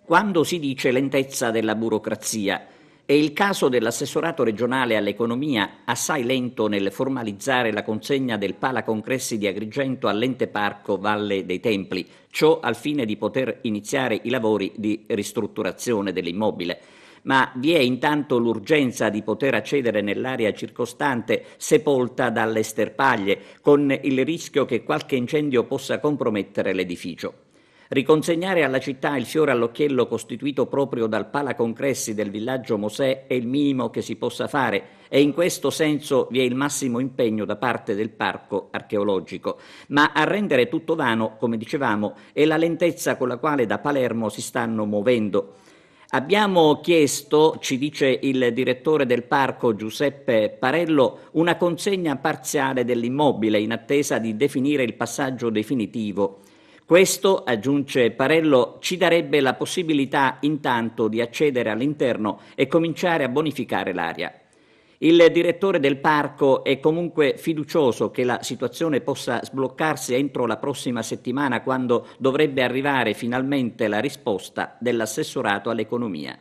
Quando si dice lentezza della burocrazia, è il caso dell'assessorato regionale all'economia, assai lento nel formalizzare la consegna del Pala Congressi di Agrigento all'Ente Parco Valle dei Templi, ciò al fine di poter iniziare i lavori di ristrutturazione dell'immobile. Ma vi è intanto l'urgenza di poter accedere nell'area circostante sepolta dalle sterpaglie, con il rischio che qualche incendio possa compromettere l'edificio. Riconsegnare alla città il fiore all'occhiello costituito proprio dal Pala Congressi del villaggio Mosè è il minimo che si possa fare e in questo senso vi è il massimo impegno da parte del parco archeologico. Ma a rendere tutto vano, come dicevamo, è la lentezza con la quale da Palermo si stanno muovendo. Abbiamo chiesto, ci dice il direttore del parco Giuseppe Parello, una consegna parziale dell'immobile in attesa di definire il passaggio definitivo. Questo, aggiunge Parello, ci darebbe la possibilità intanto di accedere all'interno e cominciare a bonificare l'area. Il direttore del parco è comunque fiducioso che la situazione possa sbloccarsi entro la prossima settimana, quando dovrebbe arrivare finalmente la risposta dell'assessorato all'economia.